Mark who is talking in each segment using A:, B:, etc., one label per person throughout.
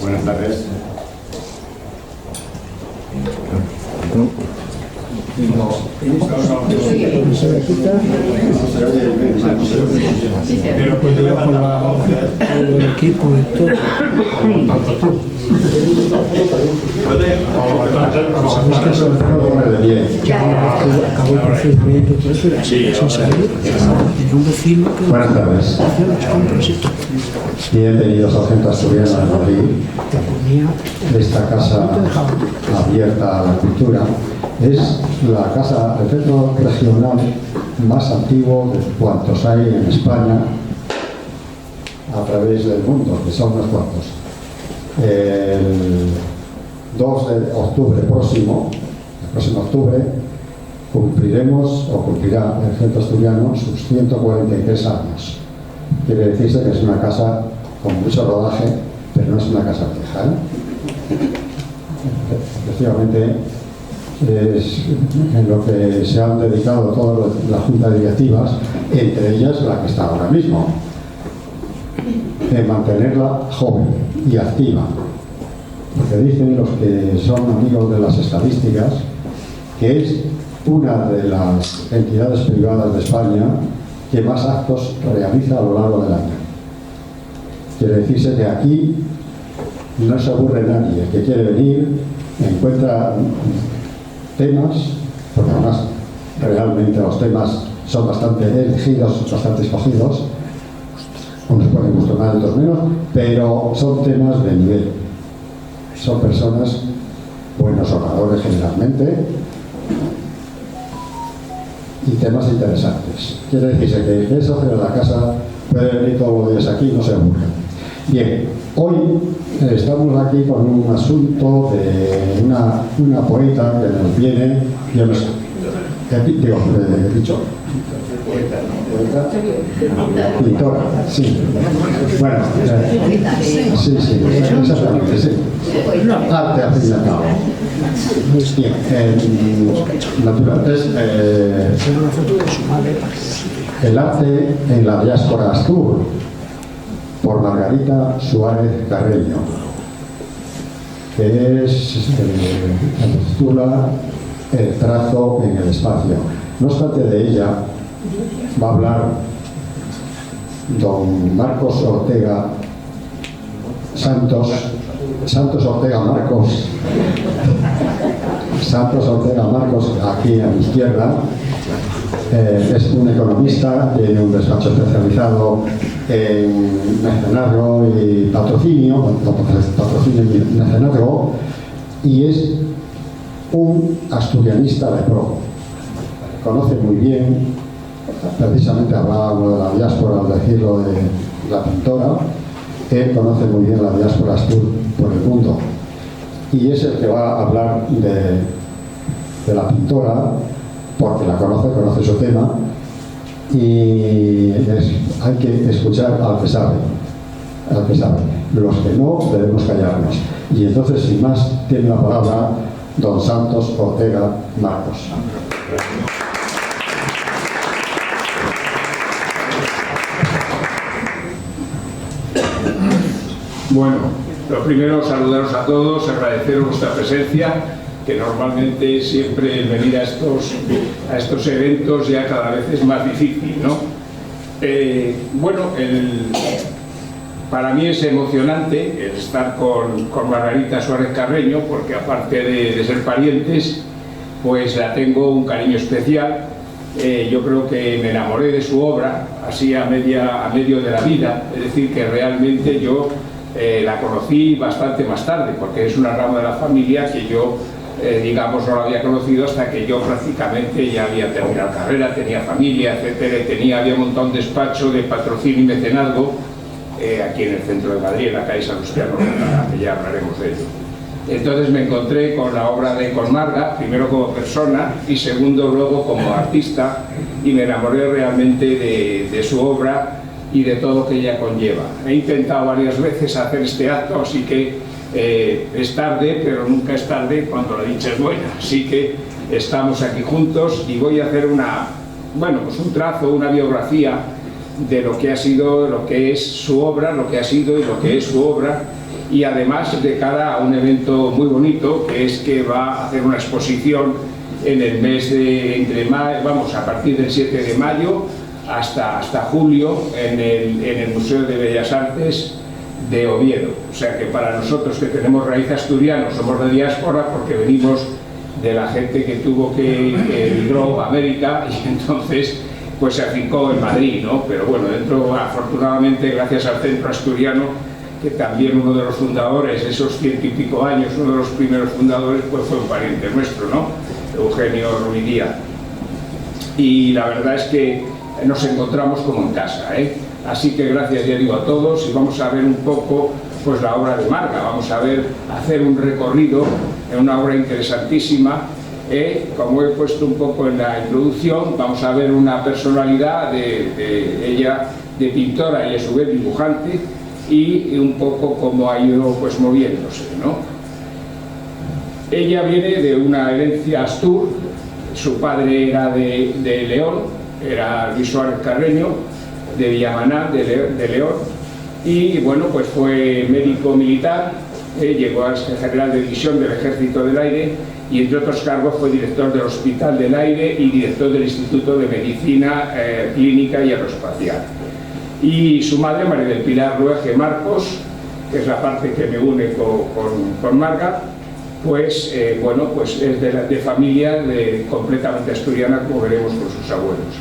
A: Buenas tardes.
B: Pero pues yo con todo el equipo y todo. Sabes que eso acabó el procedimiento y todo eso, sin salir, tenía un vecino que
A: Buenas tardes.
B: hacía las compras y todo.
A: Bienvenidos a Centro Asturiano de Madrid.
B: Te ponía,
A: Esta casa abierta a la cultura es la casa, el centro regional más antiguo de cuantos hay en España a través del mundo, que son unos cuantos. El 2 de octubre próximo, el próximo octubre, cumplirá el centro asturiano sus 143 años. Quiere decirse que es una casa con mucho rodaje, pero no es una casa vieja, Efectivamente, es en lo que se han dedicado todas las juntas directivas, entre ellas la que está ahora mismo, en mantenerla joven y activa. Porque dicen los que son amigos de las estadísticas que es una de las entidades privadas de España que más actos realiza a lo largo del año. Quiere decirse que aquí no se aburre nadie. El que quiere venir encuentra temas, porque además realmente los temas son bastante elegidos, bastante escogidos, unos pueden gustar más, otros menos, pero son temas de nivel. Son personas, buenos oradores generalmente, y temas interesantes. Quiere decirse que eso de la casa puede venir todos los días aquí y no se aburre. Bien, hoy estamos aquí con un asunto de una poeta que nos viene, yo no sé, ¿he dicho? Pintora, sí. Bueno, sí, exactamente, sí. Arte al fin y al cabo. Bien, el arte en la diáspora astur, por Margarita Suárez Carreño, que titula El trazo en el espacio. No obstante, de ella va a hablar don Marcos Ortega Santos Ortega Marcos, aquí a mi izquierda. Es un economista, tiene un despacho especializado en mecenazgo y patrocinio y mecenazgo, y es un asturianista de pro. Conoce muy bien, precisamente hablábamos de la diáspora al decirlo de la pintora, él conoce muy bien la diáspora astur por el mundo, y es el que va a hablar de la pintora, porque la conoce su tema, y hay que escuchar al que sabe. Los que no, debemos callarnos. Y entonces, sin más, tiene la palabra don Santos Ortega Marcos.
C: Bueno, lo primero, saludaros a todos, agradeceros vuestra presencia, que normalmente siempre el venir a estos eventos ya cada vez es más difícil, ¿no? Para mí es emocionante el estar con Margarita Suárez Carreño, porque aparte de ser parientes, pues la tengo un cariño especial. Yo creo que me enamoré de su obra, así a medio de la vida, es decir, que realmente yo la conocí bastante más tarde, porque es una rama de la familia que yo digamos, no lo había conocido hasta que yo prácticamente ya había terminado carrera, tenía familia, etcétera, había montado un despacho de patrocinio y mecenazgo aquí en el centro de Madrid, en la calle Salustiano, que ya hablaremos de ello. Entonces me encontré con la obra con Marga, primero como persona y segundo luego como artista, y me enamoré realmente de su obra y de todo lo que ella conlleva. He intentado varias veces hacer este acto, así que es tarde, pero nunca es tarde cuando la dicha es buena. Así que estamos aquí juntos y voy a hacer un trazo, una biografía de lo que ha sido, lo que es su obra, lo que ha sido y lo que es su obra, y además de cara a un evento muy bonito, que es que va a hacer una exposición en el mes de a partir del 7 de mayo hasta julio en el Museo de Bellas Artes de Oviedo. O sea que para nosotros que tenemos raíz asturiana, somos de diáspora porque venimos de la gente que que emigró a América y entonces pues se afincó en Madrid, ¿no? Pero bueno, afortunadamente, gracias al Centro Asturiano, que también uno de los fundadores, esos 100 y pico años, uno de los primeros fundadores, pues fue un pariente nuestro, ¿no? Eugenio Ruidía. Y la verdad es que nos encontramos como en casa, ¿eh? Así que gracias, ya digo, a todos, y vamos a ver un poco pues la obra de Marga, vamos a hacer un recorrido en una obra interesantísima. Como he puesto un poco en la introducción, vamos a ver una personalidad de ella, de pintora y a su vez dibujante, y un poco cómo ha ido pues moviéndose, ¿no? Ella viene de una herencia astur, su padre era de León, era Luis Suárez Carreño, de Villamaná, de León, y bueno, pues fue médico militar, llegó a ser general de división del Ejército del Aire, y entre otros cargos fue director del Hospital del Aire y director del Instituto de Medicina Clínica y Aeroespacial. Y su madre, María del Pilar Rueje Marcos, que es la parte que me une con Marga, pues bueno, pues es de familia completamente asturiana, como veremos con sus abuelos.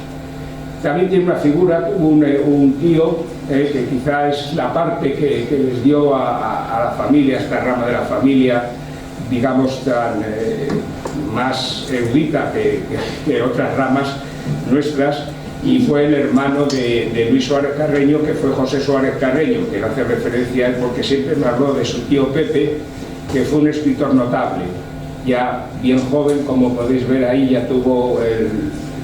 C: También tiene una figura, un tío, que quizá es la parte que les dio a la familia, esta rama de la familia, digamos, más erudita que otras ramas nuestras, y fue el hermano de Luis Suárez Carreño, que fue José Suárez Carreño, que le hace referencia a él porque siempre me habló de su tío Pepe, que fue un escritor notable. Ya bien joven, como podéis ver ahí, ya tuvo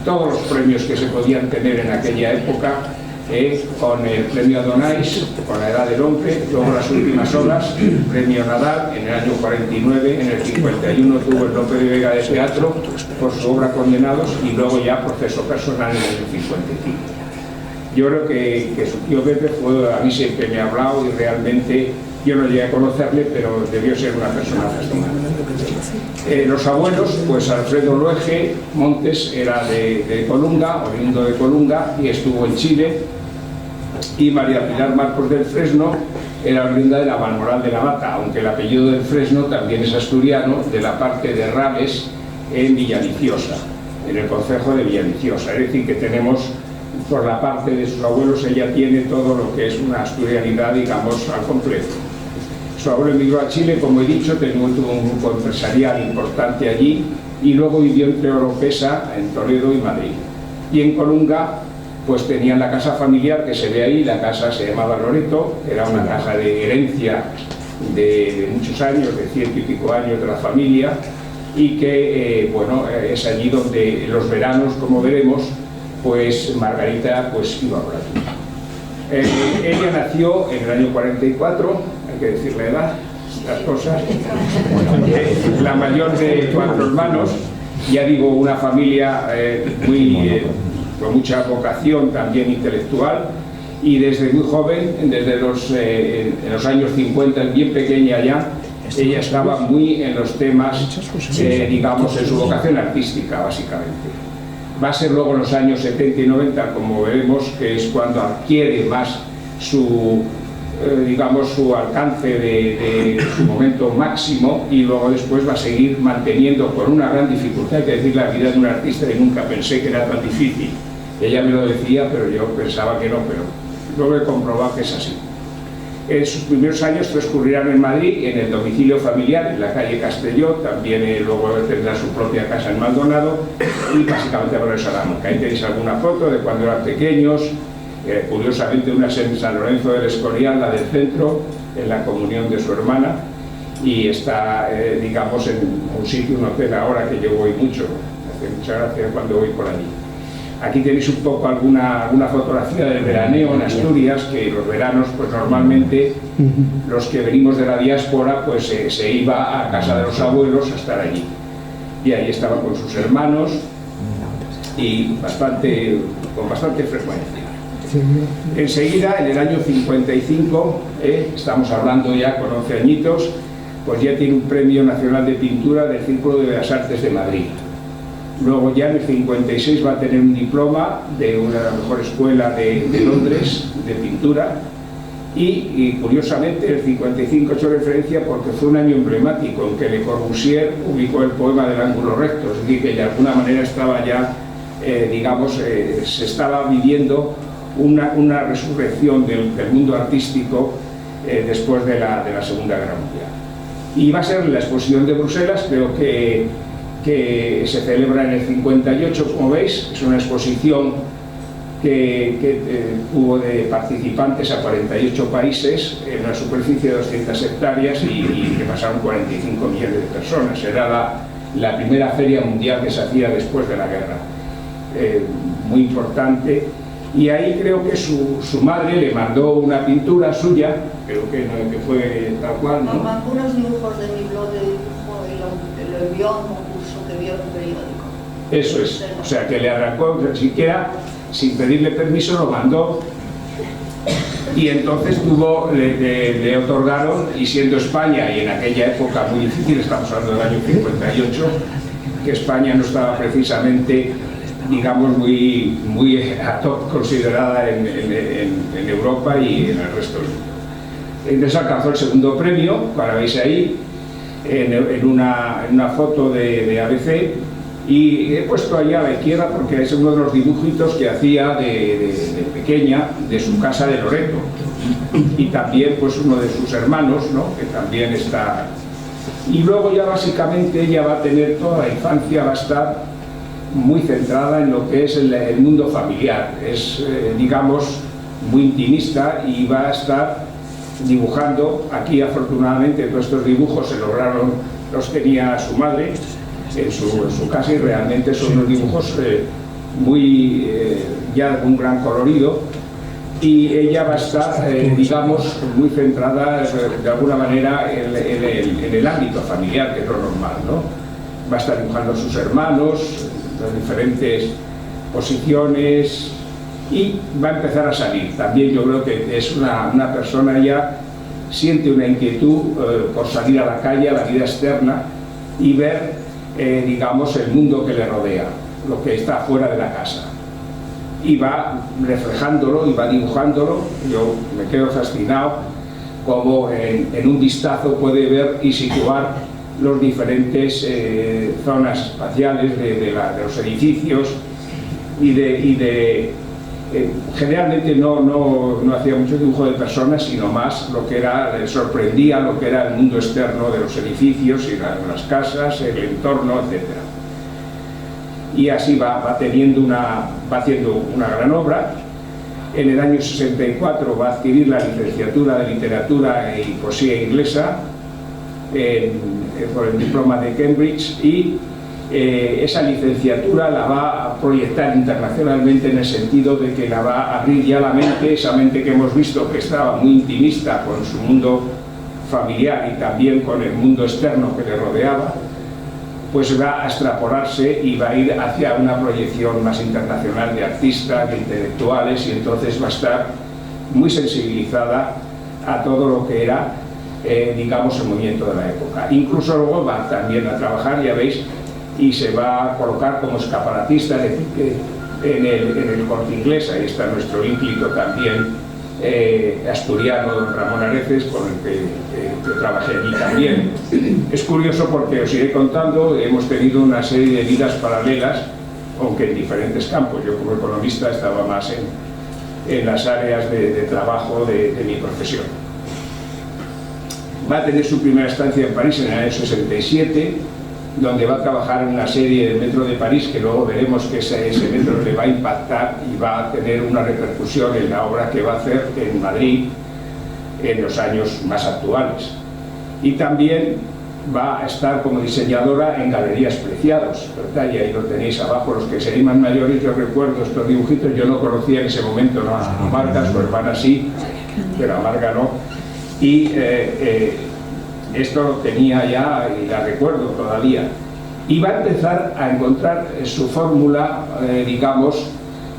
C: todos los premios que se podían tener en aquella época, con el premio Adonais, con La Edad del Hombre, luego Las Últimas Horas, el premio Nadal en el año 49, en el 51 tuvo el Lope de Vega de Teatro por su obra Condenados, y luego ya Proceso Personal en el año 55. Yo creo que su tío Pepe a mí siempre me ha hablado, y realmente yo no llegué a conocerle, pero debió ser una persona fascinante. Los abuelos, pues Alfredo Luege Montes era de Colunga, oriundo de Colunga, y estuvo en Chile, y María Pilar Marcos del Fresno era oriunda de la Balmoral de la Mata, aunque el apellido del Fresno también es asturiano, de la parte de Raves, en Villaviciosa, en el concejo de Villaviciosa. Es decir, que tenemos, por la parte de sus abuelos, ella tiene todo lo que es una asturianidad, digamos, al completo. Su abuelo emigró a Chile, como he dicho, tuvo un grupo empresarial importante allí, y luego vivió entre Oropesa, en Toledo y Madrid. Y en Colunga, pues tenían la casa familiar que se ve ahí, la casa se llamaba Loreto, era una casa de herencia de muchos años, de 100 y pico años de la familia, y que, bueno, es allí donde los veranos, como veremos, pues Margarita pues iba por aquí. Ella nació en el año 44, hay que decir la edad, las cosas, la mayor de 4 hermanos, ya digo, una familia con mucha vocación también intelectual, y desde muy joven, desde en los años 50, bien pequeña ya, ella estaba muy en los temas, digamos, en su vocación artística, básicamente. Va a ser luego en los años 70 y 90, como veremos, que es cuando adquiere más digamos, su alcance de su momento máximo, y luego después va a seguir manteniendo con una gran dificultad, hay que decir, la vida de un artista, y nunca pensé que era tan difícil. Ella me lo decía, pero yo pensaba que no, pero luego he comprobado que es así. Sus primeros años transcurrirán en Madrid, en el domicilio familiar, en la calle Castelló, también luego tendrá su propia casa en Maldonado, y básicamente por el Salamanca. Ahí tenéis alguna foto de cuando eran pequeños, curiosamente una en San Lorenzo del Escorial, la del centro, en la comunión de su hermana, y está, digamos, en un sitio, un hotel ahora que yo voy mucho, me hace mucha gracia cuando voy por allí. Aquí tenéis un poco alguna fotografía del veraneo en Asturias, que los veranos, pues normalmente los que venimos de la diáspora, pues se iba a casa de los abuelos a estar allí. Y ahí estaban con sus hermanos, y con bastante frecuencia. Enseguida, en el año 55, estamos hablando ya con 11 añitos, pues ya tiene un Premio Nacional de Pintura del Círculo de Bellas Artes de Madrid. Luego ya en el 56 va a tener un diploma de una de las mejores escuelas de Londres de pintura, y curiosamente el 55 he hecho referencia porque fue un año emblemático en que Le Corbusier publicó el poema del ángulo recto, es decir, que de alguna manera estaba ya, se estaba viviendo una resurrección del mundo artístico después de la Segunda Guerra Mundial. Y va a ser la exposición de Bruselas, creo que se celebra en el 58, como veis, es una exposición que tuvo de participantes a 48 países en una superficie de 200 hectáreas y que pasaron 45 millones de personas. Era la primera feria mundial que se hacía después de la guerra, muy importante. Y ahí creo que su madre le mandó una pintura suya, creo que fue tal cual, ¿no?
D: Algunos dibujos de mi blog de dibujo y lo envió a un concurso que vio en un periódico.
C: Eso es, o sea que le arrancó, siquiera sin pedirle permiso lo mandó, y entonces le otorgaron, y siendo España, y en aquella época muy difícil, estamos hablando del año 58, que España no estaba precisamente, digamos, muy a top considerada en Europa y en el resto del mundo. Entonces alcanzó el segundo premio, ahora veis ahí, en una foto de ABC, y he puesto ahí a la izquierda porque es uno de los dibujitos que hacía de pequeña de su casa de Loreto, y también pues uno de sus hermanos, ¿no?, que también está. Y luego ya básicamente ella va a tener toda la infancia, va a estar muy centrada en lo que es el mundo familiar, es digamos muy intimista, y va a estar dibujando. Aquí afortunadamente todos estos dibujos los tenía su madre en su casa, y realmente son unos dibujos muy ya de un gran colorido, y ella va a estar digamos muy centrada de alguna manera en el ámbito familiar, que es lo normal, ¿no? Va a estar dibujando a sus hermanos, las diferentes posiciones, y va a empezar a salir. También yo creo que es una persona ya siente una inquietud por salir a la calle, a la vida externa, y ver digamos el mundo que le rodea, lo que está fuera de la casa, y va reflejándolo y va dibujándolo. Yo me quedo fascinado como en un vistazo puede ver y situar los diferentes zonas espaciales de los edificios, generalmente no hacía mucho dibujo de personas, sino más lo que le sorprendía lo que era el mundo externo de los edificios y las casas, el entorno, etc. Y así va haciendo una gran obra. En el año 64 va a adquirir la licenciatura de Literatura y Poesía Inglesa por el diploma de Cambridge, y esa licenciatura la va a proyectar internacionalmente, en el sentido de que la va a abrir ya la mente, esa mente que hemos visto que estaba muy intimista con su mundo familiar y también con el mundo externo que le rodeaba, pues va a extrapolarse y va a ir hacia una proyección más internacional de artistas, de intelectuales, y entonces va a estar muy sensibilizada a todo lo que era digamos el movimiento de la época. Incluso luego va también a trabajar, ya veis, y se va a colocar como escaparatista, es decir, que en el Corte Inglés. Ahí está nuestro ínclito también asturiano, don Ramón Areces, con el que trabajé allí también. Es curioso porque os iré contando, hemos tenido una serie de vidas paralelas, aunque en diferentes campos. Yo como economista estaba más en las áreas de trabajo de mi profesión. Va a tener su primera estancia en París en el año 67, donde va a trabajar en una serie del Metro de París, que luego veremos que ese metro le va a impactar y va a tener una repercusión en la obra que va a hacer en Madrid en los años más actuales. Y también va a estar como diseñadora en Galerías Preciados, ¿verdad? Y ahí lo tenéis abajo, los que seréis más mayores. Yo recuerdo estos dibujitos, yo no conocía en ese momento, ¿no?, a Marga, su hermana sí, pero a Marga no. Y esto lo tenía ya y la recuerdo todavía. Y va a empezar a encontrar su fórmula, digamos,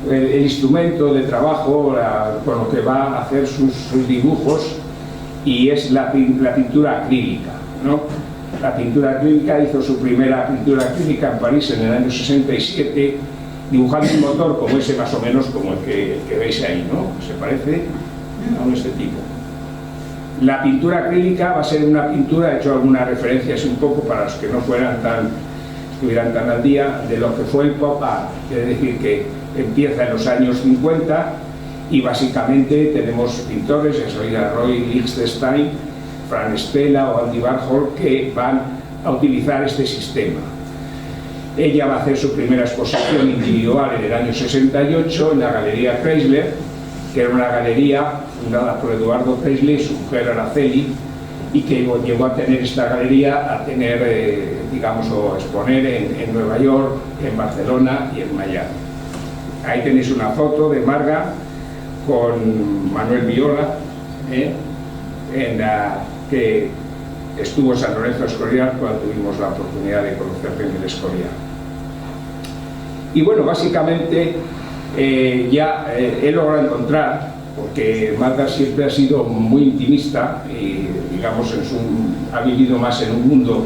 C: el instrumento de trabajo con lo que va a hacer sus dibujos, y es la pintura acrílica, ¿no? La pintura acrílica, hizo su primera pintura acrílica en París en el año 67, dibujando un motor como ese, más o menos como el que veis ahí, ¿no? Se parece a este tipo. La pintura acrílica va a ser una pintura, he hecho algunas referencias un poco para los que no estuvieran tan al día, de lo que fue el pop art, es decir, que empieza en los años 50 y básicamente tenemos pintores, Roy Lichtenstein, Frank Stella o Andy Warhol, que van a utilizar este sistema. Ella va a hacer su primera exposición individual en el año 68 en la Galería Chrysler, que era una galería fundada por Eduardo Chrysler y su mujer Araceli, y que llegó a tener esta galería, a tener, digamos, o exponer en Nueva York, en Barcelona y en Miami. Ahí tenéis una foto de Marga con Manuel Viola, que estuvo en San Lorenzo del Escorial cuando tuvimos la oportunidad de conocerle en el Escorial. Y bueno, básicamente he logrado encontrar, porque Marga siempre ha sido muy intimista y, digamos, ha vivido más en un mundo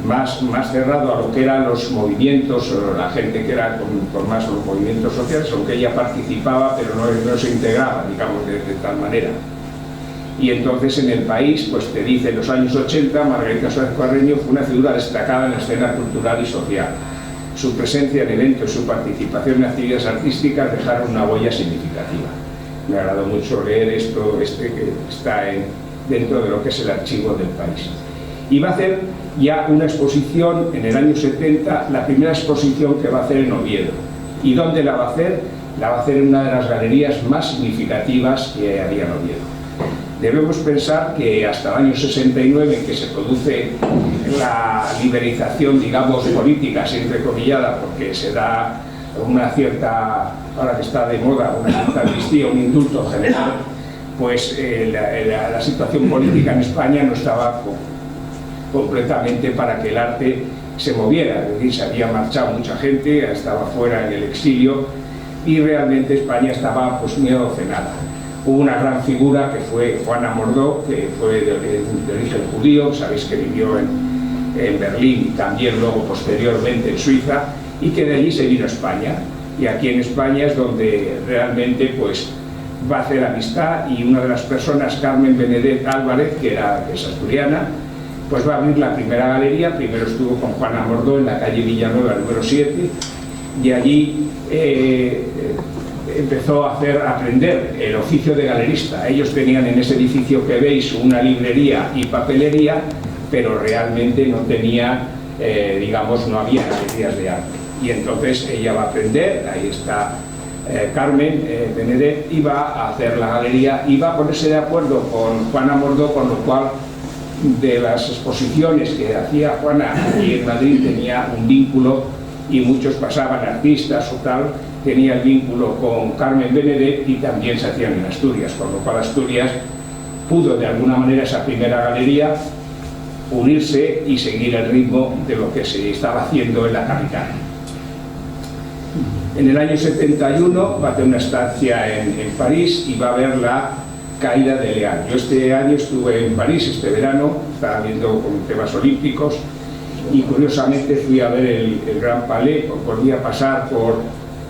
C: más cerrado a lo que eran los movimientos, o la gente que era con más los movimientos sociales, aunque ella participaba, pero no se integraba, digamos, de tal manera. Y entonces en el país, pues te dice, en los años 80, Margarita Suárez Carreño fue una figura destacada en la escena cultural y social. Su presencia en eventos y su participación en actividades artísticas dejaron una huella significativa. Me ha agradado mucho leer esto, que está dentro de lo que es el archivo del país. Y va a hacer ya una exposición en el año 70, la primera exposición que va a hacer en Oviedo. ¿Y dónde la va a hacer? La va a hacer en una de las galerías más significativas que había en Oviedo. Debemos pensar que hasta el año 69, en que se produce la liberalización, digamos, política, entrecomillada, porque se da una cierta, ahora que está de moda, una cierta amnistía, un indulto general, pues la situación política en España no estaba completamente para que el arte se moviera, es decir, se había marchado mucha gente, estaba fuera en el exilio y realmente España estaba pues muy adocenada. Hubo una gran figura que fue Juana Mordó, que fue de origen judío, sabéis que vivió en Berlín y también luego posteriormente en Suiza, y que de allí se vino a España. Y aquí en España es donde realmente pues va a hacer amistad, y una de las personas, Carmen Benedet Álvarez, que es asturiana, pues va a abrir la primera galería. Primero estuvo con Juana Mordó en la calle Villanueva número 7, y allí empezó a aprender el oficio de galerista. Ellos tenían en ese edificio que veis una librería y papelería, pero realmente no tenía, digamos, no había galerías de arte. Y entonces ella va a aprender, ahí está Carmen Benedet, y va a hacer la galería y va a ponerse de acuerdo con Juana Mordó, con lo cual de las exposiciones que hacía Juana aquí en Madrid tenía un vínculo, y muchos pasaban artistas o tal, tenía el vínculo con Carmen Benedet, y también se hacían en Asturias, con lo cual Asturias pudo de alguna manera, esa primera galería, unirse y seguir el ritmo de lo que se estaba haciendo en la capital. En el año 71 va a tener una estancia en París y va a ver la caída de Leal. Yo este año estuve en París, este verano, estaba viendo con temas olímpicos, y curiosamente fui a ver el Gran Palais, volví a pasar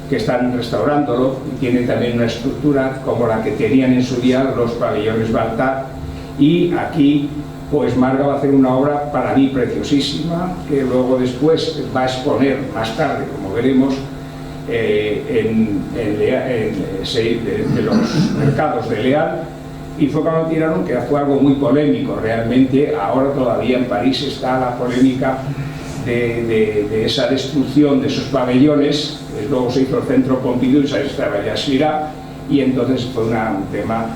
C: que están restaurándolo, y tiene también una estructura como la que tenían en su día los pabellones Baltar, y aquí pues Marga va a hacer una obra para mí preciosísima, que luego después va a exponer más tarde, como veremos, de los mercados de Leal, y fue cuando tiraron, que fue algo muy polémico realmente. Ahora todavía en París está la polémica de esa destrucción de esos pabellones. Luego se hizo el centro Pompidou y se estaba ya Syrah, y entonces fue un tema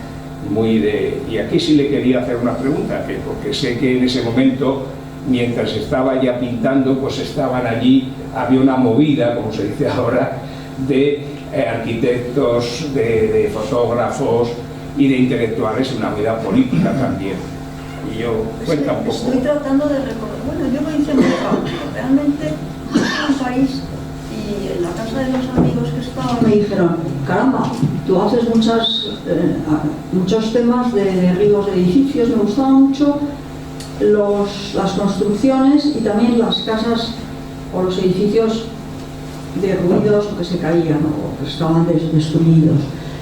C: muy de... Y aquí sí le quería hacer una pregunta, porque sé que en ese momento, mientras estaba ya pintando, pues estaban allí, había una movida, como se dice ahora, de arquitectos, de fotógrafos y de intelectuales, una movida política también. Y yo, cuenta un poco.
D: Estoy tratando de recordar, bueno, yo lo hice muy rápido, realmente en París, y Y en la casa de los amigos que estaban me dijeron, caramba, tú haces muchos temas de derribos de edificios. Me gustaban mucho las construcciones y también las casas o los edificios derruidos o que se caían o que estaban destruidos.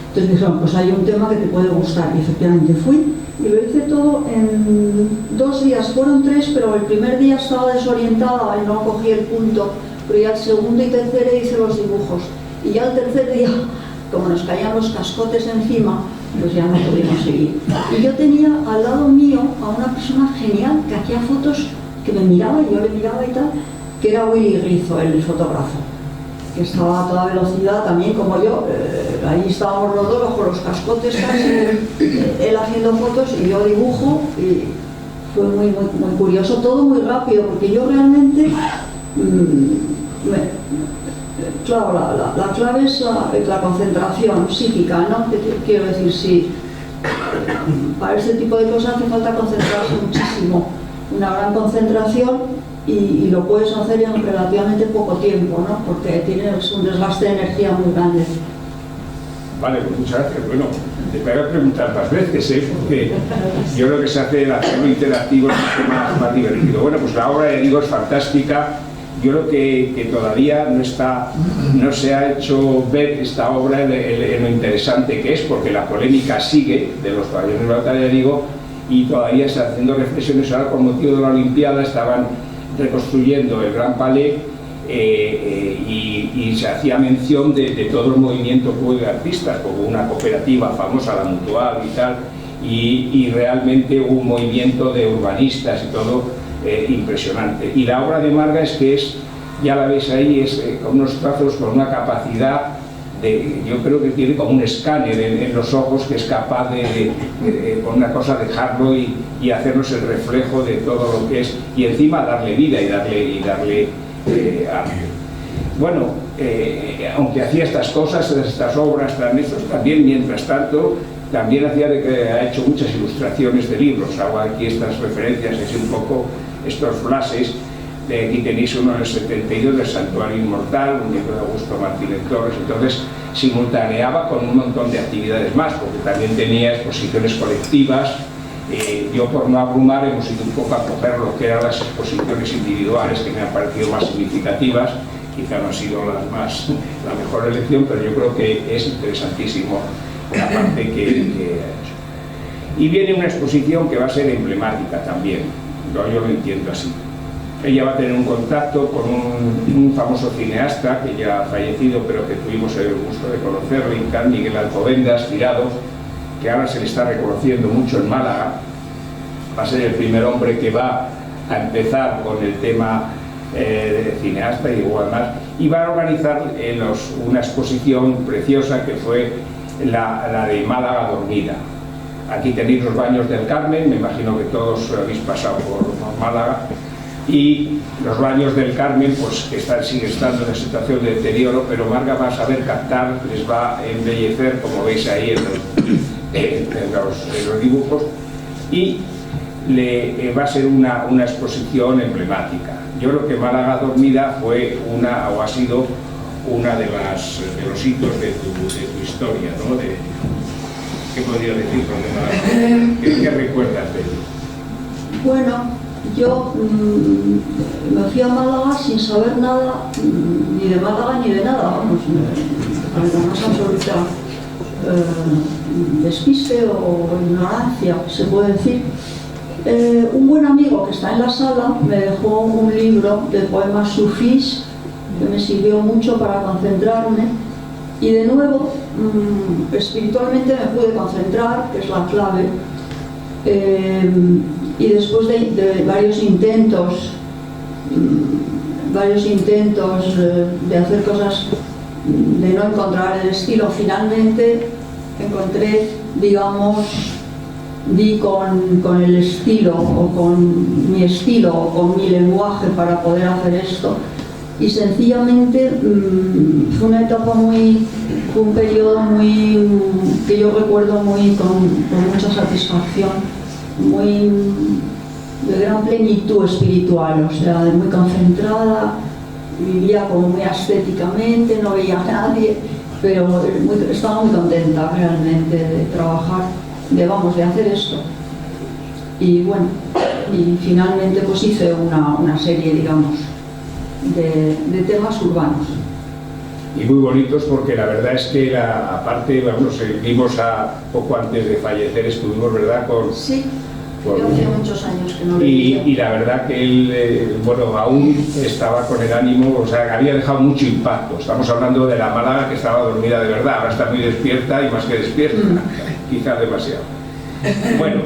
D: Entonces me dijeron, pues hay un tema que te puede gustar, y efectivamente fui y lo hice todo en 2 días. Fueron 3, pero el primer día estaba desorientada y no cogí el punto, pero ya el segundo y tercer día hice los dibujos, y ya el tercer día, como nos caían los cascotes encima, pues ya no pudimos seguir. Y yo tenía al lado mío a una persona genial que hacía fotos, que me miraba y yo le miraba y tal, que era Willy Rizzo, el fotógrafo, que estaba a toda velocidad también como yo. Ahí estábamos los dos bajo los cascotes casi, él haciendo fotos y yo dibujo, y fue muy curioso, todo muy rápido, porque yo realmente, claro, la clave es la concentración psíquica, ¿no? Quiero decir, sí, para este tipo de cosas hace falta concentrarse muchísimo, una gran concentración, y lo puedes hacer en relativamente poco tiempo, ¿no? Porque tienes un desgaste de energía muy grande.
C: Vale, pues muchas gracias. Bueno, te voy a preguntar más veces, porque yo creo que se hace el hacerlo interactivo es más divertido. Bueno, pues la obra, ya digo, es fantástica. Yo creo que todavía no se ha hecho ver esta obra en lo interesante que es, porque la polémica sigue de los pabellones de batalla, ya digo, y todavía se están haciendo reflexiones. Ahora, con motivo de la Olimpiada, estaban reconstruyendo el Gran Palais, y se hacía mención de todo el movimiento que hubo de artistas, como una cooperativa famosa, la Mutual y tal, y realmente hubo un movimiento de urbanistas y todo impresionante. Y la obra de Marga ya la veis ahí, es con unos trazos, con una capacidad yo creo que tiene como un escáner en los ojos, que es capaz con una cosa dejarlo y hacernos el reflejo de todo lo que es, y encima darle vida y darle arte. Bueno, aunque hacía estas cosas, estas obras tan hechas, también mientras tanto también ha hecho muchas ilustraciones de libros. Hago aquí estas referencias, así un poco estos flashes. Aquí tenéis uno en el 72 del Santuario Inmortal, un libro de Augusto Martínez Torres. Entonces simultaneaba con un montón de actividades más, porque también tenía exposiciones colectivas. Yo, por no abrumar, hemos ido un poco a coger lo que eran las exposiciones individuales, que me han parecido más significativas. Quizá no ha sido la mejor elección, pero yo creo que es interesantísimo la parte que ha hecho. Y viene una exposición que va a ser emblemática también, yo lo entiendo así. Ella va a tener un contacto con un famoso cineasta que ya ha fallecido, pero que tuvimos el gusto de conocerlo, Incan Miguel Alcobendas Tirado, que ahora se le está reconociendo mucho en Málaga. Va a ser el primer hombre que va a empezar con el tema de cineasta y igual más, y va a organizar una exposición preciosa que fue la de Málaga Dormida. Aquí tenéis los baños del Carmen, me imagino que todos habéis pasado por Málaga, y los baños del Carmen, pues que sigue estando en una situación de deterioro, pero Marga va a saber captar, les va a embellecer, como veis ahí en los dibujos, y va a ser una exposición emblemática. Yo creo que Málaga Dormida ha sido una de los hitos de tu historia, ¿no? ¿Qué podría decir de Málaga? ¿Qué recuerdas de ello?
D: Bueno, yo me fui a Málaga sin saber nada, ni de Málaga ni de nada, vamos, con la más absoluta despiste o ignorancia, se puede decir. Un buen amigo que está en la sala me dejó un libro de poemas sufís que me sirvió mucho para concentrarme, y de nuevo espiritualmente me pude concentrar, que es la clave. Y después de varios intentos de hacer cosas, de no encontrar el estilo, finalmente encontré, digamos, di con el estilo, o con mi estilo, o con mi lenguaje para poder hacer esto. Y sencillamente fue una etapa fue un periodo que yo recuerdo con mucha satisfacción, de gran plenitud espiritual, o sea, muy concentrada, vivía como muy ascéticamente, no veía a nadie, pero estaba muy contenta realmente de trabajar, de hacer esto. Y bueno, y finalmente pues hice una serie, digamos, de temas urbanos.
C: Y muy bonitos, porque la verdad es que aparte, vamos, vimos poco antes de fallecer, estuvimos, ¿verdad?,
D: Sí, yo hace muchos años que no le
C: y la verdad que él, bueno, aún estaba con el ánimo, o sea, había dejado mucho impacto. Estamos hablando de la Málaga que estaba dormida de verdad, ahora está muy despierta y más que despierta, quizás demasiado. Bueno,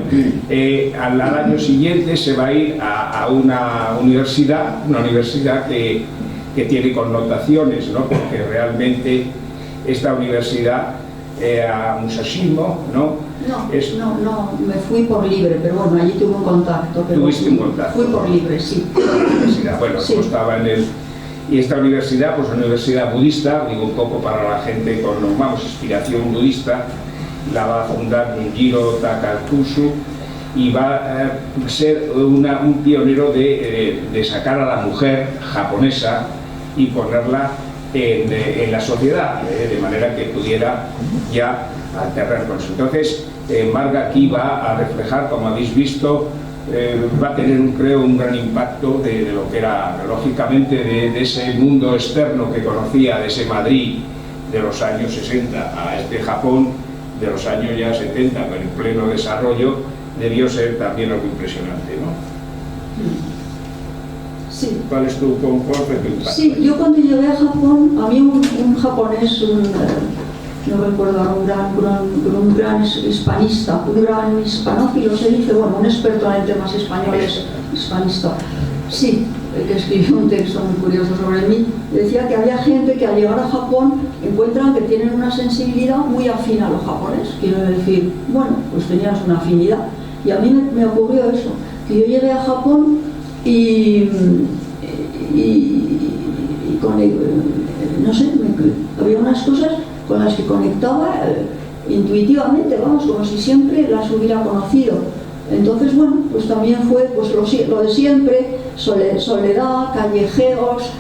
C: al año siguiente se va a ir a una universidad que tiene connotaciones, ¿no? Porque realmente esta universidad a Musashimo, ¿no?
D: No, me fui por libre, pero bueno, allí tuve un contacto.
C: ¿Tuviste un contacto?
D: Fui por libre, sí.
C: Bueno,
D: sí.
C: Estaba en el... Y esta universidad, pues una universidad budista, digo un poco para la gente con, vamos, inspiración budista, la va a fundar Jiro Takakusu y va a ser un pionero de sacar a la mujer japonesa y ponerla en la sociedad, de manera que pudiera ya alternar con eso. Entonces, Marga aquí va a reflejar, como habéis visto, va a tener, creo, un gran impacto de lo que era, lógicamente, de ese mundo externo que conocía, de ese Madrid de los años 60 a este Japón de los años ya 70, pero en pleno desarrollo, debió ser también algo impresionante, ¿no?
D: Sí.
C: ¿Cuál es tu impacto?
D: Sí, yo cuando llegué a Japón, a mí un japonés, no recuerdo ahora, un gran hispanista, un gran hispanófilo, se dice, bueno, un experto en temas españoles, hispanista, sí, que escribió un texto muy curioso sobre mí, decía que había gente que al llegar a Japón encuentran que tienen una sensibilidad muy afín a los japoneses. Quiero decir, bueno, pues tenías una afinidad. Y a mí me ocurrió eso, que yo llegué a Japón y no sé, había unas cosas con las que conectaba intuitivamente, vamos, como si siempre las hubiera conocido. Entonces, bueno, pues también fue pues lo de siempre, soledad, callejeros,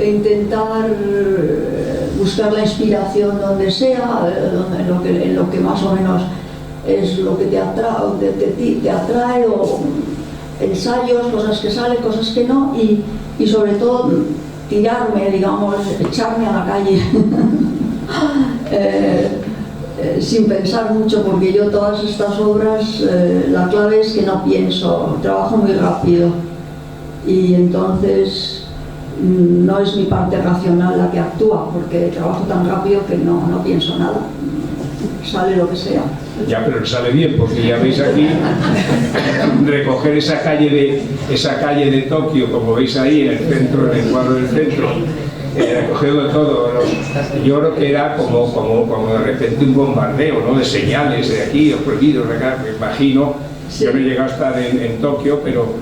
D: intentar buscar la inspiración donde sea, en lo que más o menos es lo que te atrae, o ensayos, cosas que salen, cosas que no, y sobre todo tirarme, digamos, echarme a la calle sin pensar mucho, porque yo todas estas obras, la clave es que no pienso, trabajo muy rápido y entonces no es mi parte racional la que actúa, porque trabajo tan rápido que no pienso nada, sale lo que sea.
C: Ya, pero sale bien, porque ya veis aquí recoger esa calle de Tokio, como veis ahí en el centro, en el cuadro del centro, recogiendo todo. Yo creo que era como de repente un bombardeo, ¿no?, de señales de aquí, de prohibidos, de acá, me imagino. Sí. Yo no he llegado a estar en Tokio, pero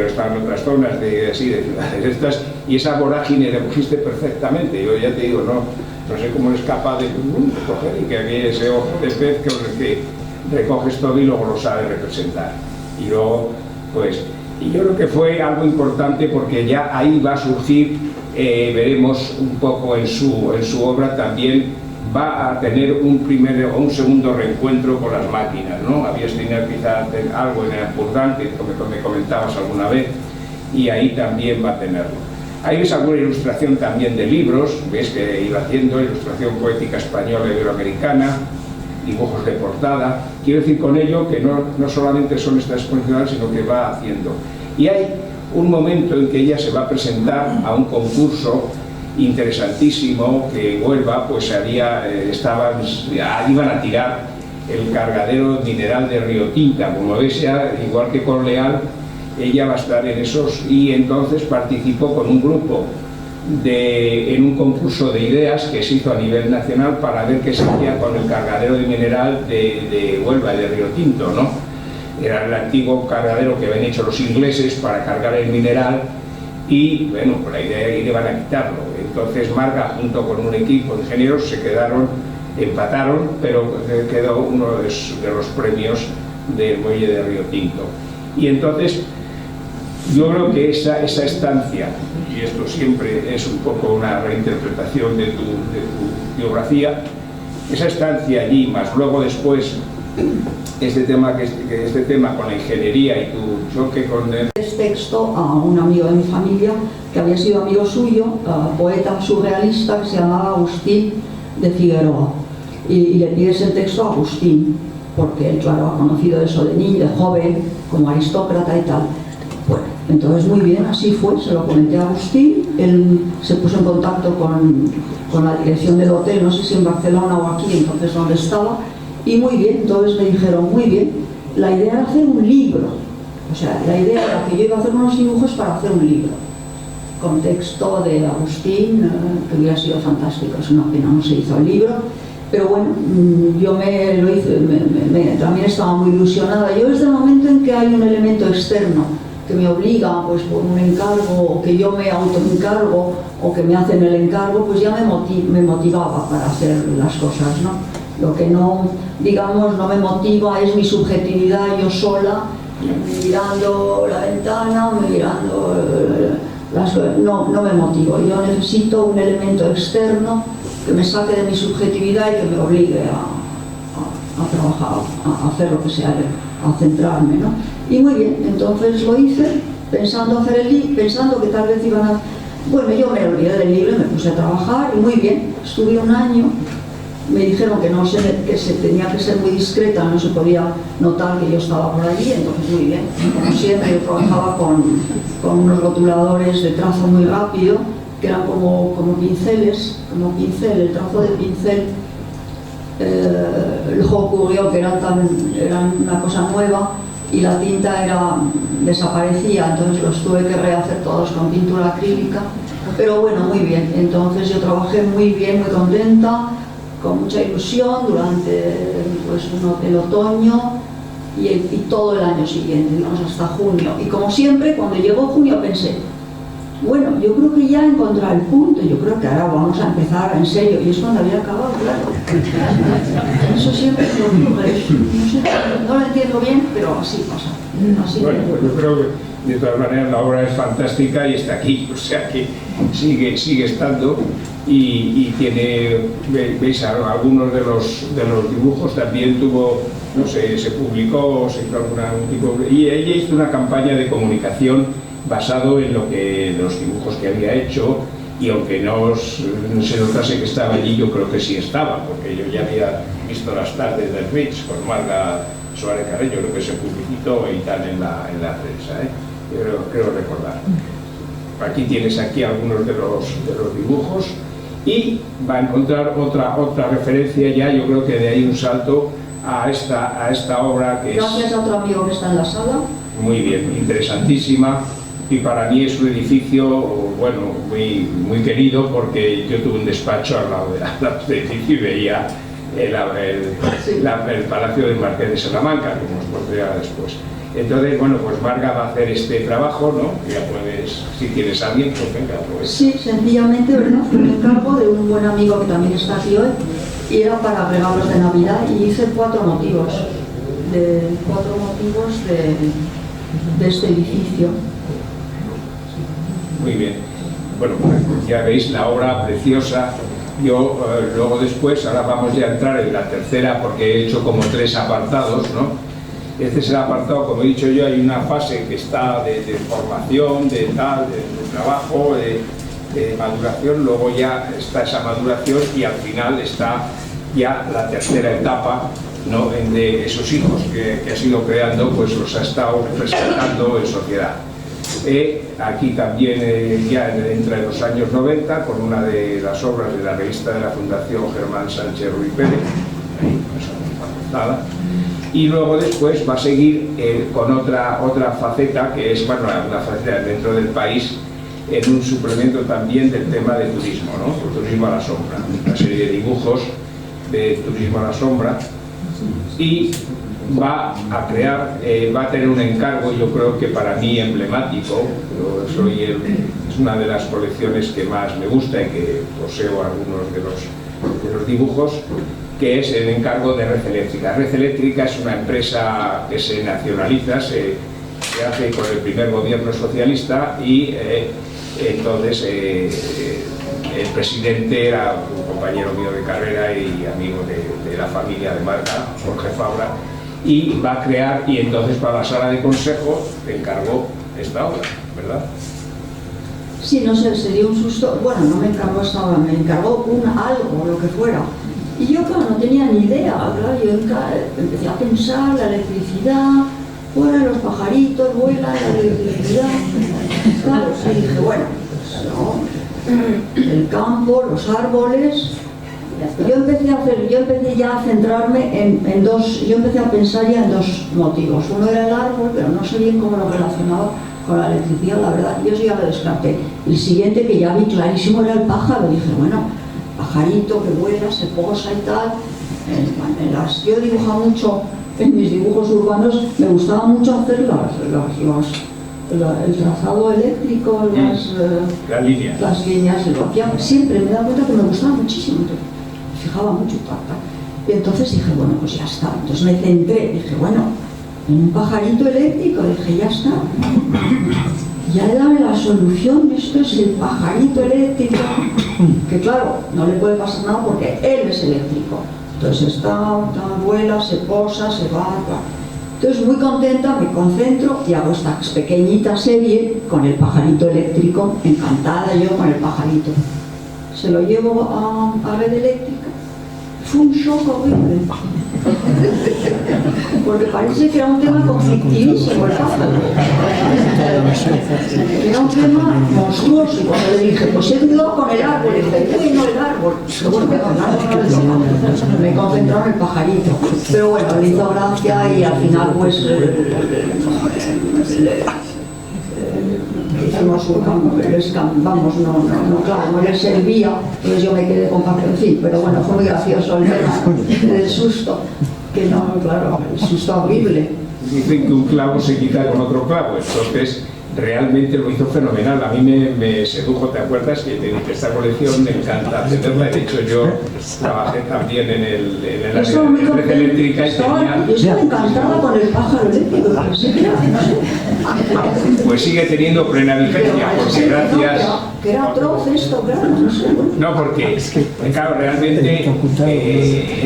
C: estaba en otras zonas de ciudades estas, y esa vorágine la cogiste perfectamente. Yo ya te digo, no sé cómo eres capaz de coger y que aquí ese ojo de pez que recoges todo y luego lo sabes representar. Y luego, pues, y yo creo que fue algo importante, porque ya ahí va a surgir, veremos un poco en su obra también, va a tener un primero o un segundo reencuentro con las máquinas, ¿no? Habías tenido quizás algo en el Purgante, como me comentabas alguna vez, y ahí también va a tenerlo. Ahí ves alguna ilustración también de libros, ves que iba haciendo ilustración poética española y iberoamericana, dibujos de portada. Quiero decir con ello que no solamente son estas exposiciones, sino que va haciendo. Y hay un momento en que ella se va a presentar a un concurso interesantísimo, que en Huelva pues iban a tirar el cargadero mineral de Río Tinta. Como veis, ya, igual que con Leal, ella va a estar en esos, y entonces participó con un grupo en un concurso de ideas que se hizo a nivel nacional para ver qué se hacía con el cargadero de mineral de Huelva y de Río Tinto, ¿no? Era el antiguo cargadero que habían hecho los ingleses para cargar el mineral, y bueno, por la idea que iban a quitarlo. Entonces Marga, junto con un equipo de ingenieros, empataron, pero quedó uno de los premios del muelle de Río Tinto. Y entonces yo creo que esa estancia y esto siempre es un poco una reinterpretación de tu biografía, esa estancia allí, más luego después este tema con la ingeniería y tu choque con el...
D: Texto a un amigo de mi familia que había sido amigo suyo, poeta surrealista que se llamaba Agustín de Figueroa, y le pides el texto a Agustín porque él, claro, ha conocido eso de niño, de joven, como aristócrata y tal. Bueno, entonces muy bien, así fue, se lo comenté a Agustín, él se puso en contacto con la dirección del hotel, no sé si en Barcelona o aquí, entonces donde estaba, y muy bien, entonces me dijeron, muy bien, la idea era hacer un libro, o sea, la idea era que yo iba a hacer unos dibujos para hacer un libro, con texto de Agustín, que hubiera sido fantástico, es una pena, no se hizo el libro, pero bueno, yo me lo hice, también estaba muy ilusionada. Yo desde el momento en que hay un elemento externo que me obliga, pues por un encargo, o que yo me autoencargo, o que me hacen el encargo, pues ya me motivaba para hacer las cosas, ¿no? Lo que no, digamos, no me motiva es mi subjetividad yo sola, mirando la ventana, mirando no me motivo. Yo necesito un elemento externo que me saque de mi subjetividad y que me obligue a trabajar, a hacer lo que sea, a centrarme, ¿no? Y muy bien, entonces lo hice pensando hacer el libro, pensando que tal vez iban a... Bueno, yo me olvidé del libro, me puse a trabajar y muy bien, estuve un año, me dijeron que se tenía que ser muy discreta, no se podía notar que yo estaba por allí, entonces muy bien, como siempre yo trabajaba con unos rotuladores de trazo muy rápido, que eran como pinceles, el trazo de pincel. Luego ocurrió que eran una cosa nueva y la tinta desaparecía, entonces los tuve que rehacer todos con pintura acrílica, pero bueno, muy bien. Entonces yo trabajé muy bien, muy contenta, con mucha ilusión durante pues, el otoño y todo el año siguiente, digamos hasta junio. Y como siempre, cuando llegó junio pensé, bueno, yo creo que ya he encontrado el punto, yo creo que ahora vamos a empezar en serio, y es cuando había acabado, claro. Eso siempre me ocurre, no sé, no lo entiendo bien, pero así pasa. Así
C: bueno, pues yo creo que de todas maneras la obra es fantástica y está aquí, o sea que sigue estando y tiene, veis, algunos de los dibujos también tuvo, no sé, se publicó, se hizo algún tipo, y ella hizo una campaña de comunicación basado en los dibujos que había hecho, y aunque no se notase que estaba allí, yo creo que sí estaba, porque yo ya había visto las tardes del Rich con Marga Suárez Carreño, creo que se publicitó y tal en la prensa, creo recordar. Aquí tienes algunos de los dibujos, y va a encontrar otra referencia ya, yo creo que de ahí un salto a esta obra que
D: gracias a otro amigo que está en la sala.
C: Muy bien, interesantísima. Y para mí es un edificio, bueno, muy querido, porque yo tuve un despacho al lado del edificio y veía el Palacio del Marqués de Salamanca, como os pondré después. Entonces, bueno, pues Marga va a hacer este trabajo, ¿no? Ya puedes, si tienes a alguien, pues venga, aprovecha.
D: Sí, sencillamente, ¿verdad? Fue un encargo de un buen amigo que también está aquí hoy, y era para regalos de Navidad, y hice 4 motivos de este edificio.
C: Muy bien. Bueno, pues ya veis la obra preciosa. Yo luego después, ahora vamos ya a entrar en la tercera, porque he hecho como 3 apartados, ¿no? Este es el apartado, como he dicho yo, hay una fase que está de formación, de trabajo, de maduración, luego ya está esa maduración y al final está ya la tercera etapa, ¿no? De esos hijos que has ido creando, pues los ha estado presentando en sociedad. Aquí también ya entra en los años 90 con una de las obras de la revista de la Fundación Germán Sánchez Ruiz Pérez, ahí con esa portada. Y luego después va a seguir con otra faceta, que es, bueno, una faceta dentro del país, en un suplemento también del tema del turismo, ¿no? El turismo a la sombra, una serie de dibujos de turismo a la sombra, y va a crear, va a tener un encargo, yo creo que para mí emblemático. Es una de las colecciones que más me gusta y que poseo algunos de los dibujos, que es el encargo de Red Eléctrica. Red Eléctrica es una empresa que se nacionaliza, se hace con el primer gobierno socialista, y Entonces el presidente era un compañero mío de carrera y amigo de la familia de Marca, Jorge Fabra, y va a crear, y entonces para la sala de consejo encargó esta obra, ¿verdad?
D: Sí, no sé, sería un susto. Bueno, no me encargó esta obra, me encargó algo, lo que fuera. Y yo, claro, no tenía ni idea, claro, yo empecé a pensar, la electricidad, bueno, los pajaritos vuelan, la electricidad, claro, sí, dije, bueno, pues, no, el campo, los árboles. Yo empecé ya a centrarme en dos, yo empecé a pensar ya en dos motivos. Uno era el árbol, pero no sé bien cómo lo relacionaba con la electricidad, la verdad, yo sí ya lo descarté. El siguiente, que ya vi clarísimo, era el pájaro. Dije, bueno, pajarito que vuela, se posa y tal. Yo dibujaba mucho, en mis dibujos urbanos, me gustaba mucho hacer el trazado eléctrico,
C: las líneas.
D: Las líneas, lo hacía siempre, me he dado cuenta que me gustaba muchísimo, me fijaba mucho, y entonces dije, bueno, pues ya está. Entonces me centré, dije, bueno, en un pajarito eléctrico, dije, ya está. Ya he dado la solución, esto es el pajarito eléctrico, que claro, no le puede pasar nada porque él es eléctrico. Entonces vuela, se posa, se va. Entonces muy contenta, me concentro y hago esta pequeñita serie con el pajarito eléctrico, encantada yo con el pajarito. Se lo llevo a red eléctrica. Fue un shock horrible. Porque parece que era un tema conflictivísimo el pájaro. Era un tema monstruoso. Y cuando le dije, pues he dudado con el árbol, y dije, bueno, el árbol. Me concentré en el pajarito. Pero bueno, le hizo gracia y al final, pues. Hicimos un vamos, claro, no les servía, entonces yo me quedé con papel, en fin, pero bueno, fue muy gracioso el tema del susto, que no, claro, el susto horrible.
C: Dicen que un clavo se quita con otro clavo, entonces realmente lo hizo fenomenal. A mí me sedujo, ¿te acuerdas? Que te dije, esta colección me encanta tenerla. De hecho, yo trabajé también en el área de red eléctrica y tenía...
D: Yo estoy encantada con el pájaro eléctrico,
C: pues sigue teniendo plena vigencia, porque gracias...
D: Que era atroz esto, claro, no sé.
C: No, porque, claro, realmente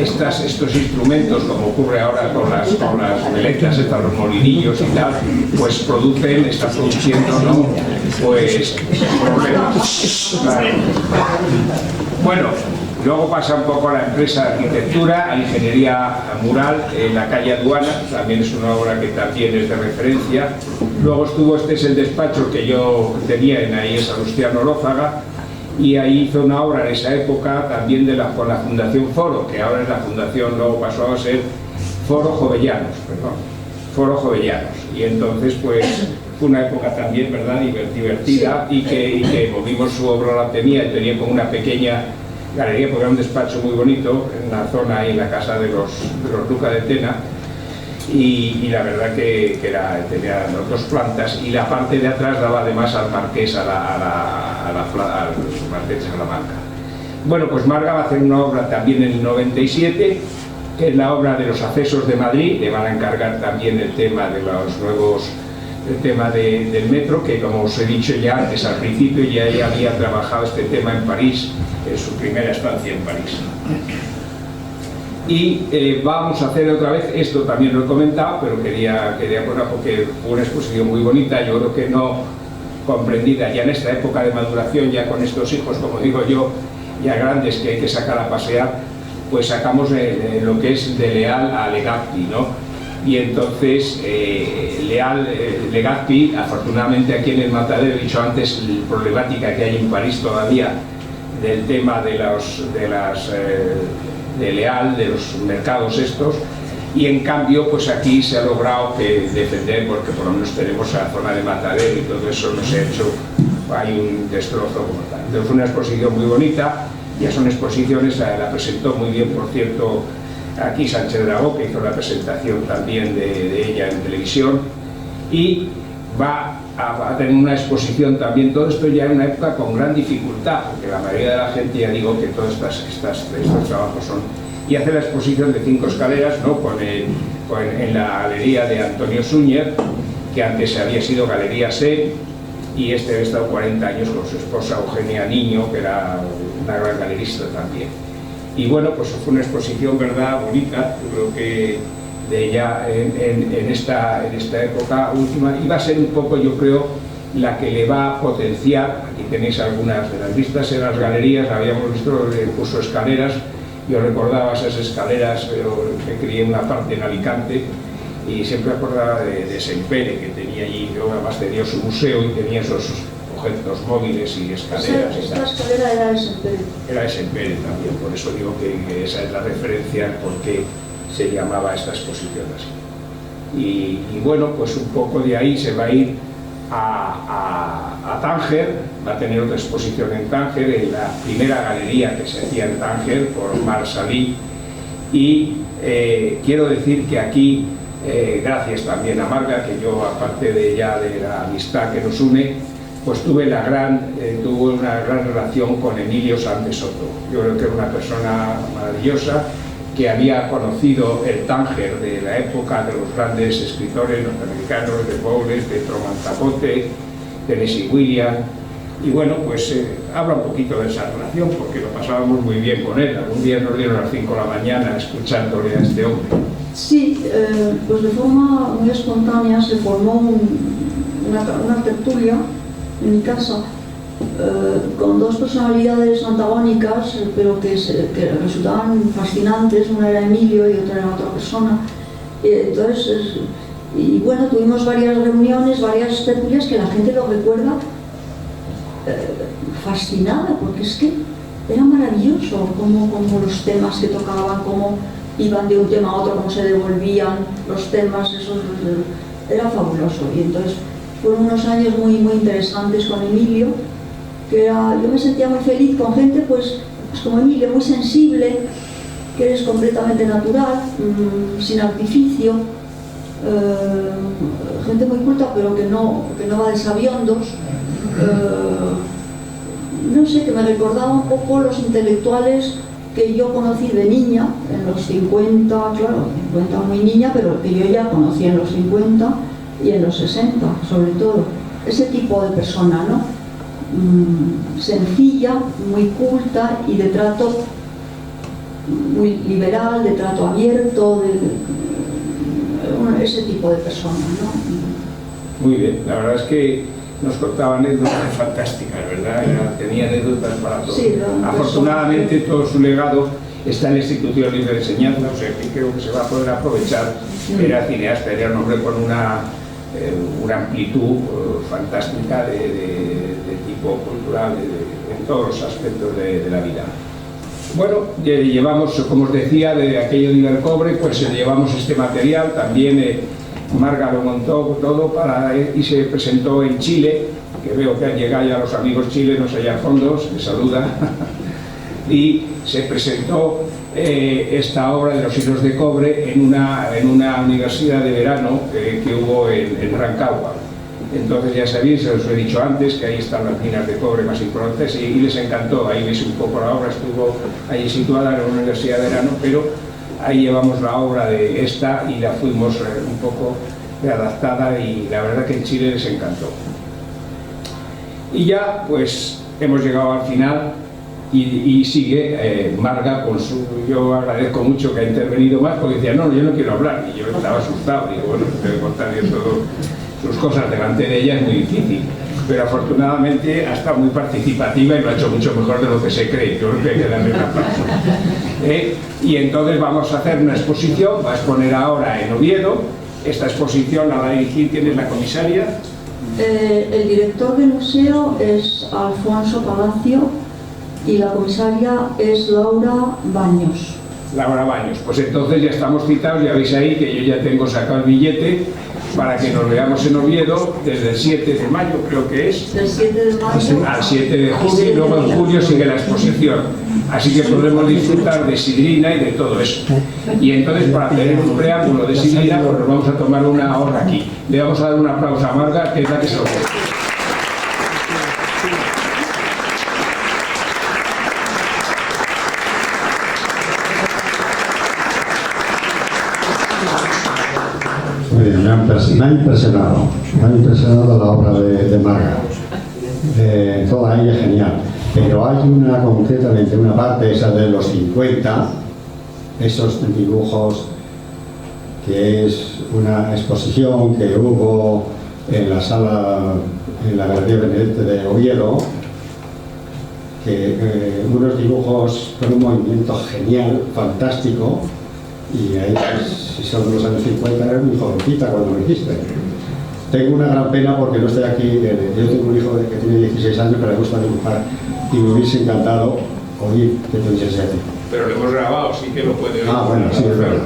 C: estos instrumentos, como ocurre ahora con las velectas, los molinillos y tal, pues están produciendo, ¿no? Pues problemas. Claro. Bueno, luego pasa un poco a la empresa de arquitectura, a ingeniería mural en la calle Aduana, también es una obra que también es de referencia. Luego este es el despacho que yo tenía ahí en Salustiano Lózaga, y ahí hizo una obra en esa época también con la Fundación Foro, que ahora es la Fundación, luego pasó a ser Foro Jovellanos, y entonces pues fue una época también, ¿verdad?, divertida, y que movimos su obra, la tenía como una pequeña galería, porque era un despacho muy bonito en la zona ahí, en la casa de los Luca de Tena, y la verdad que tenía dos plantas, y la parte de atrás daba además al Marqués, al Marqués de Salamanca. Bueno, pues Marga va a hacer una obra también en el 97, que es la obra de los accesos de Madrid. Le van a encargar también el tema de los nuevos, el tema del metro, que como os he dicho ya antes al principio, ya ella había trabajado este tema en París, en su primera estancia en París. Y vamos a hacer otra vez, esto también lo he comentado, pero quería poner, porque fue una exposición muy bonita, yo creo que no comprendida ya en esta época de maduración, ya con estos hijos, como digo yo, ya grandes, que hay que sacar a pasear, pues sacamos lo que es de Leal a Legazpi, ¿no? Y entonces Legazpi, afortunadamente aquí en el Matadero, he dicho antes la problemática que hay en París todavía del tema de Leal, de los mercados estos, y en cambio pues aquí se ha logrado defender, porque por lo menos tenemos la zona de Matadero y todo eso no se ha hecho, hay un destrozo como tal. Entonces fue una exposición muy bonita, ya son exposiciones, la presentó muy bien, por cierto, aquí Sánchez Dragó, que hizo la presentación también de ella en televisión, y va a tener una exposición también. Todo esto ya en una época con gran dificultad, porque la mayoría de la gente, ya digo, que todos estos trabajos son, y hace la exposición de 5 escaleras, ¿no? en la galería de Antonio Suñer, que antes había sido Galería C, y este ha estado 40 años con su esposa Eugenia Niño, que era una gran galerista también. Y bueno, pues fue una exposición, ¿verdad?, bonita. Yo creo que de ella en esta época última iba a ser un poco, yo creo, la que le va a potenciar. Aquí tenéis algunas de las vistas en las galerías, habíamos visto, puso escaleras. Yo recordaba esas escaleras, que crié una parte en Alicante, y siempre acordaba de Sempere, que tenía allí, yo además tenía su museo y tenía esos objetos móviles y escaleras.
D: Esta escalera era de Sempere.
C: Era de Sempere también, por eso digo que esa es la referencia por qué se llamaba esta exposición así. Y bueno, pues un poco de ahí se va a ir a Tánger, va a tener otra exposición en Tánger, en la primera galería que se hacía en Tánger por Mar Salí. Y quiero decir que aquí, gracias también a Marga, que yo, aparte de ya de la amistad que nos une, pues tuve una gran relación con Emilio Sanz de Soto. Yo creo que era una persona maravillosa, que había conocido el Tánger de la época de los grandes escritores norteamericanos, de Bowles, de Truman Capote, Tennessee Williams. Y bueno, pues habla un poquito de esa relación, porque lo pasábamos muy bien con él. Algún día nos dieron a las 5 de la mañana escuchándole a este hombre.
D: Sí, pues de forma muy espontánea se formó una tertulia en mi casa, con dos personalidades antagónicas, pero que resultaban fascinantes. Una era Emilio y otra era otra persona. Entonces, y bueno, tuvimos varias reuniones, varias tertulias que la gente lo recuerda fascinada, porque es que era maravilloso como los temas que tocaban, cómo iban de un tema a otro, cómo se devolvían los temas, eso era fabuloso. Y entonces fueron unos años muy, muy interesantes con Emilio, que yo me sentía muy feliz con gente pues como Emilio, muy sensible, que eres completamente natural, sin artificio, gente muy culta pero que no va de sabiondos. No sé, que me recordaba un poco los intelectuales que yo conocí de niña, en los 50, claro, 50 muy niña, pero que yo ya conocí en los 50 y en los 60, sobre todo. Ese tipo de persona, ¿no? Sencilla, muy culta y de trato muy liberal, de trato abierto, ese tipo de persona, ¿no?
C: Muy bien, la verdad es que nos contaba anécdotas fantásticas, ¿verdad? Tenía anécdotas para todo.
D: Sí,
C: afortunadamente todo su legado está en la Institución Libre de Enseñanza, o sea que creo que se va a poder aprovechar. Era cineasta, era un hombre con una amplitud fantástica de tipo cultural, en todos los aspectos de la vida. Bueno, llevamos, como os decía, de aquello de Ibercobre, pues llevamos este material. También Marga lo montó todo y se presentó en Chile, que veo que han llegado ya los amigos chilenos allá al fondo, se les saluda. Y se presentó esta obra de los hilos de cobre en una universidad de verano que hubo en Rancagua. Entonces ya sabéis, se os he dicho antes, que ahí están las minas de cobre más importantes y les encantó. Ahí veis un poco la obra, estuvo allí situada en una universidad de verano, pero ahí llevamos la obra de esta y la fuimos un poco readaptada, y la verdad que en Chile les encantó. Y ya pues hemos llegado al final. Y sigue Marga con su... Yo agradezco mucho que ha intervenido más, porque decía, no, yo no quiero hablar, y yo estaba asustado, digo, bueno, tengo que contar yo todas sus cosas delante de ella, es muy difícil, pero afortunadamente ha estado muy participativa y lo ha hecho mucho mejor de lo que se cree. Yo creo que hay que darle un aplauso. Y entonces vamos a hacer una exposición, va a exponer ahora en Oviedo. Esta exposición la va a dirigir, ¿quién es la comisaria?
D: El director del museo es Alfonso Palacio, y la comisaria es Laura Baños.
C: Laura Baños, pues entonces ya estamos citados, ya veis ahí que yo ya tengo sacado el billete para que nos veamos en Oviedo desde el 7 de mayo, creo que es.
D: Del 7 de mayo
C: al 7 de junio, y luego en julio sigue la exposición. Así que podremos disfrutar de sidrina y de todo eso. Y entonces, para tener un preámbulo de sidrina, pues nos vamos a tomar una hora aquí. Le vamos a dar un aplauso a Marga, que es la que se lo pone.
A: Muy bien, me ha impresionado la obra de Marga. Toda ella genial. Pero hay una, concretamente, una parte, esa de los 50, esos dibujos, que es una exposición que hubo en la sala, en la Galería Benedete de Oviedo, unos dibujos con un movimiento genial, fantástico, y ahí, pues, si son de los años 50, era muy jovencita cuando lo hiciste. Tengo una gran pena porque no estoy aquí. Yo tengo un hijo que tiene 16 años que le gusta dibujar y me hubiese encantado oír que te hubiese aquí.
C: Pero lo hemos grabado, sí que lo puede oír.
A: Ah, bueno, sí, es verdad,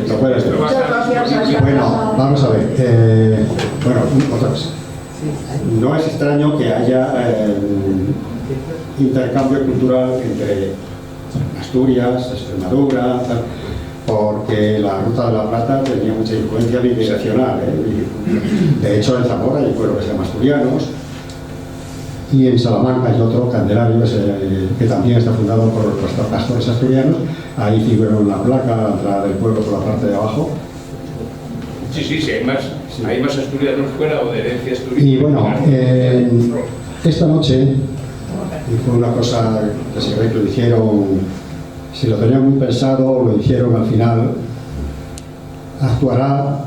A: lo puede hacer.
D: Muchas gracias.
A: Bueno, vamos a ver. Bueno, otra cosa. No es extraño que haya intercambio cultural entre Asturias, Extremadura, tal, porque la Ruta de la Plata tenía mucha influencia migracional. De hecho, en Zamora hay un pueblo que se llama Asturianos, y en Salamanca hay otro, Candelario, que también está fundado por los pastores asturianos. Ahí figuró en la placa, la entrada del pueblo por la parte de abajo.
C: Sí, hay más asturianos fuera o de herencia asturiana.
A: Y bueno, esta noche, y fue una cosa que se ve que lo hicieron, si lo tenían muy pensado, lo hicieron al final. Actuará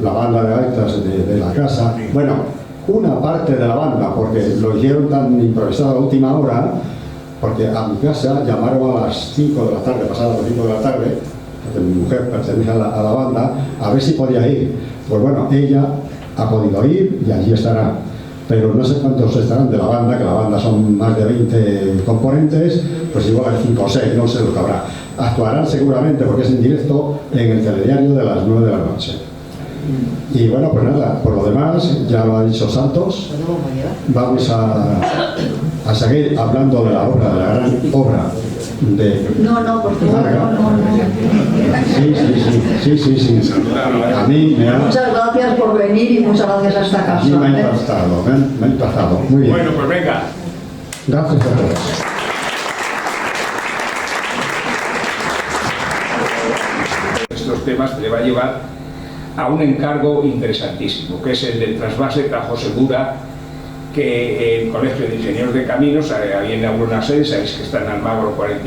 A: la banda de gaitas de la casa. Bueno, una parte de la banda, porque lo hicieron tan improvisado a última hora, porque a mi casa llamaron a las 5 de la tarde, pasadas las 5 de la tarde, porque mi mujer pertenece a la banda, a ver si podía ir. Pues bueno, ella ha podido ir y allí estará. Pero no sé cuántos estarán de la banda, que la banda son más de 20 componentes, pues igual hay 5 o 6, no sé lo que habrá. Actuarán seguramente, porque es en directo, en el telediario de las 9 de la noche. Y bueno, pues nada, por lo demás, ya lo ha dicho Santos, vamos a seguir hablando de la obra, de la gran obra de
D: Porque
A: Marga. Sí. A mí me ha...
D: Muchas gracias por venir y muchas gracias a esta casa.
A: A mí me ha impactado, me ha impactado. Muy bien.
C: Bueno, pues venga.
A: Gracias a todos.
C: Estos temas te va a llevar a un encargo interesantísimo, que es el del trasvase Tajo Segura, que el Colegio de Ingenieros de Caminos había inaugurado una sede, sabéis que está en Almagro 42.